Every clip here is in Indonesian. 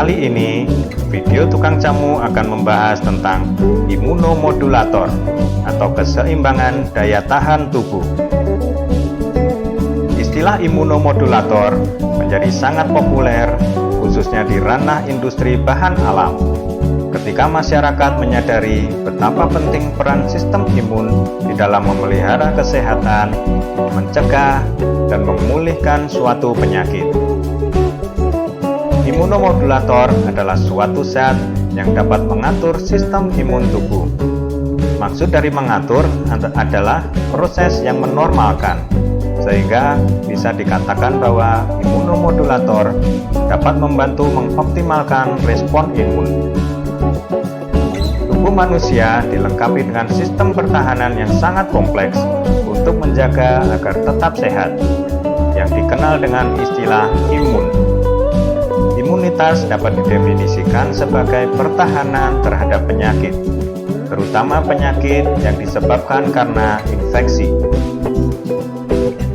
Kali ini, video Tukang Jamu akan membahas tentang imunomodulator atau keseimbangan daya tahan tubuh. Istilah imunomodulator menjadi sangat populer, khususnya di ranah industri bahan alam. Ketika masyarakat menyadari betapa penting peran sistem imun di dalam memelihara kesehatan, mencegah, dan memulihkan suatu penyakit. Imunomodulator adalah suatu zat yang dapat mengatur sistem imun tubuh. Maksud dari mengatur adalah proses yang menormalkan, sehingga bisa dikatakan bahwa imunomodulator dapat membantu mengoptimalkan respon imun. Tubuh manusia dilengkapi dengan sistem pertahanan yang sangat kompleks untuk menjaga agar tetap sehat, yang dikenal dengan istilah imun. Imunitas dapat didefinisikan sebagai pertahanan terhadap penyakit, terutama penyakit yang disebabkan karena infeksi.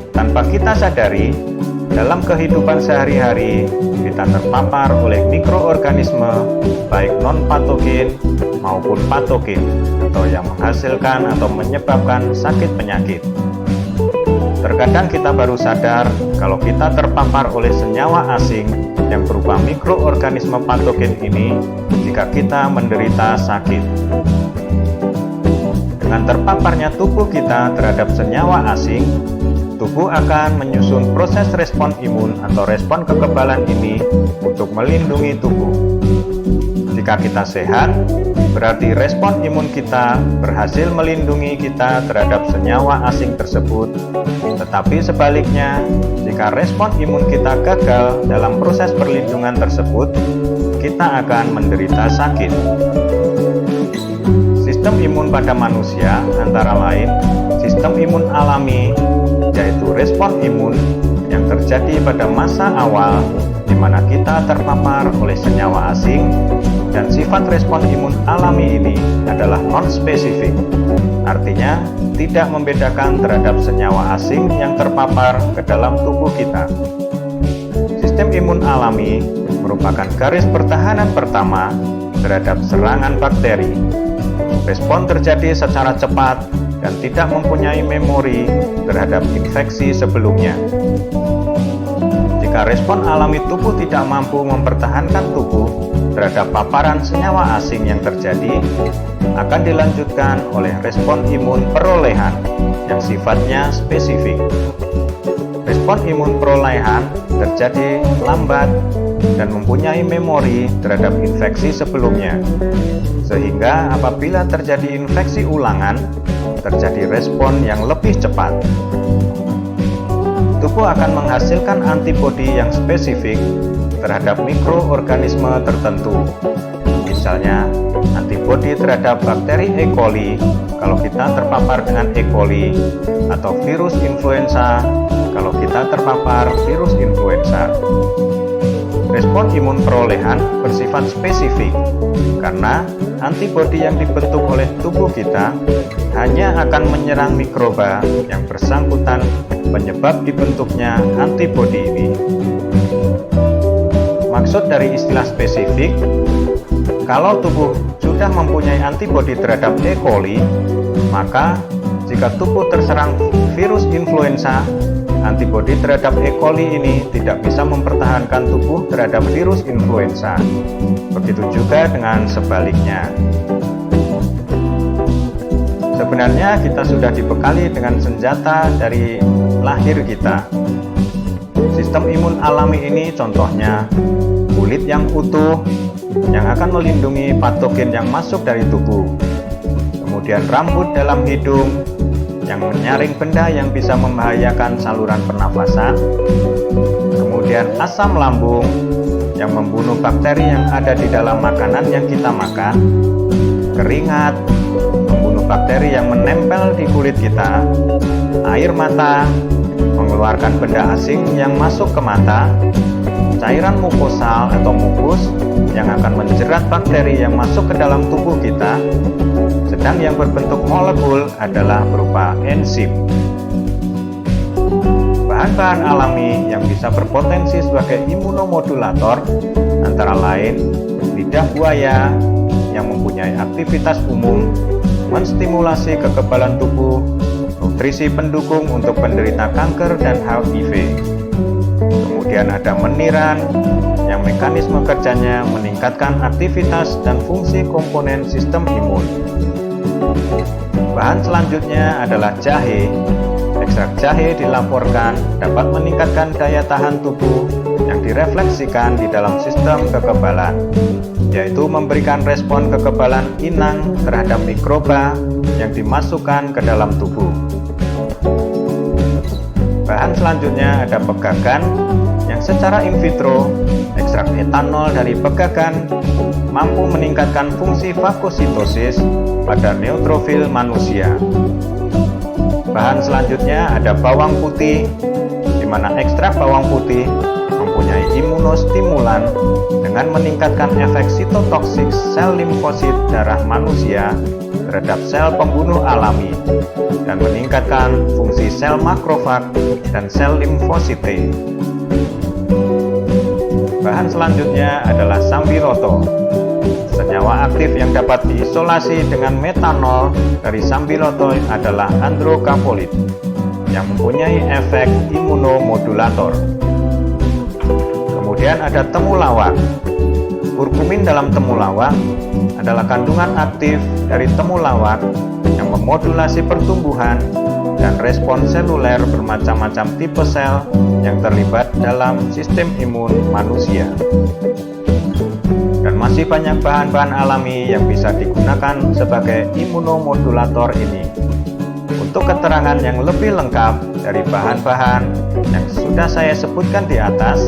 Tanpa kita sadari, dalam kehidupan sehari-hari kita terpapar oleh mikroorganisme baik non-patogen maupun patogen atau yang menghasilkan atau menyebabkan sakit penyakit. Terkadang kita baru sadar kalau kita terpapar oleh senyawa asing yang berupa mikroorganisme patogen ini jika kita menderita sakit. Dengan terpaparnya tubuh kita terhadap senyawa asing, tubuh akan menyusun proses respon imun atau respon kekebalan ini untuk melindungi tubuh. Jika kita sehat, berarti respon imun kita berhasil melindungi kita terhadap senyawa asing tersebut. Tetapi sebaliknya, jika respon imun kita gagal dalam proses perlindungan tersebut, kita akan menderita sakit. Sistem imun pada manusia antara lain sistem imun alami, yaitu respon imun yang terjadi pada masa awal di mana kita terpapar oleh senyawa asing, dan sifat respon imun alami ini adalah non-spesifik, artinya tidak membedakan terhadap senyawa asing yang terpapar ke dalam tubuh kita. Sistem imun alami merupakan garis pertahanan pertama terhadap serangan bakteri. Respon terjadi secara cepat dan tidak mempunyai memori terhadap infeksi sebelumnya. Jika respon alami tubuh tidak mampu mempertahankan tubuh terhadap paparan senyawa asing yang terjadi, akan dilanjutkan oleh respon imun perolehan yang sifatnya spesifik. Respon imun perolehan terjadi lambat dan mempunyai memori terhadap infeksi sebelumnya, sehingga apabila terjadi infeksi ulangan, terjadi respon yang lebih cepat. Tubuh akan menghasilkan antibodi yang spesifik terhadap mikroorganisme tertentu. Misalnya, antibodi terhadap bakteri E. coli kalau kita terpapar dengan E. coli, atau virus influenza kalau kita terpapar virus influenza. Respon imun perolehan bersifat spesifik karena antibodi yang dibentuk oleh tubuh kita hanya akan menyerang mikroba yang bersangkutan penyebab dibentuknya antibodi ini. Maksud dari istilah spesifik, kalau tubuh sudah mempunyai antibodi terhadap E. coli, maka jika tubuh terserang virus influenza, antibodi terhadap E. coli ini tidak bisa mempertahankan tubuh terhadap virus influenza. Begitu juga dengan sebaliknya. Sebenarnya kita sudah dibekali dengan senjata dari lahir kita. Sistem imun alami ini contohnya kulit yang utuh yang akan melindungi patogen yang masuk dari tubuh. Kemudian rambut dalam hidung yang menyaring benda yang bisa membahayakan saluran pernafasan. Kemudian asam lambung yang membunuh bakteri yang ada di dalam makanan yang kita makan. Keringat membunuh bakteri yang menempel di kulit kita. Air mata mengeluarkan benda asing yang masuk ke mata. Cairan mukosal atau mukus yang akan menjerat bakteri yang masuk ke dalam tubuh kita. Sedang yang berbentuk molekul adalah berupa enzim. Bahan-bahan alami yang bisa berpotensi sebagai imunomodulator antara lain lidah buaya yang mempunyai aktivitas umum menstimulasi kekebalan tubuh, nutrisi pendukung untuk penderita kanker dan HIV. Kemudian ada meniran yang mekanisme kerjanya meningkatkan aktivitas dan fungsi komponen sistem imun. Bahan selanjutnya adalah jahe. Ekstrak jahe dilaporkan dapat meningkatkan daya tahan tubuh yang direfleksikan di dalam sistem kekebalan, yaitu memberikan respon kekebalan inang terhadap mikroba yang dimasukkan ke dalam tubuh. Bahan selanjutnya ada pegagan yang secara in vitro, ekstrak etanol dari pegagan mampu meningkatkan fungsi fagositosis pada neutrofil manusia. Bahan selanjutnya ada bawang putih, di mana ekstrak bawang putih mempunyai imunostimulan dengan meningkatkan efek sitotoksik sel limfosit darah manusia terhadap sel pembunuh alami dan meningkatkan fungsi sel makrofag dan sel limfosite. Bahan selanjutnya adalah sambiloto. Senyawa aktif yang dapat diisolasi dengan metanol dari sambiloto adalah androkapolit yang mempunyai efek imunomodulator. Kemudian ada temulawak. Kurkumin dalam temulawak adalah kandungan aktif dari temulawak yang memodulasi pertumbuhan dan respon seluler bermacam-macam tipe sel yang terlibat dalam sistem imun manusia. Dan masih banyak bahan-bahan alami yang bisa digunakan sebagai imunomodulator ini. Untuk keterangan yang lebih lengkap dari bahan-bahan yang sudah saya sebutkan di atas,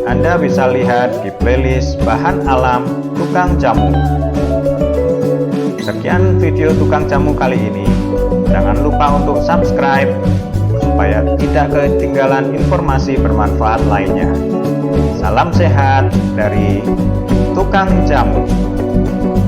Anda bisa lihat di playlist Bahan Alam Tukang Jamu. Sekian video Tukang Jamu kali ini. Jangan lupa untuk subscribe supaya tidak ketinggalan informasi bermanfaat lainnya. Salam sehat dari Tukang Jamu.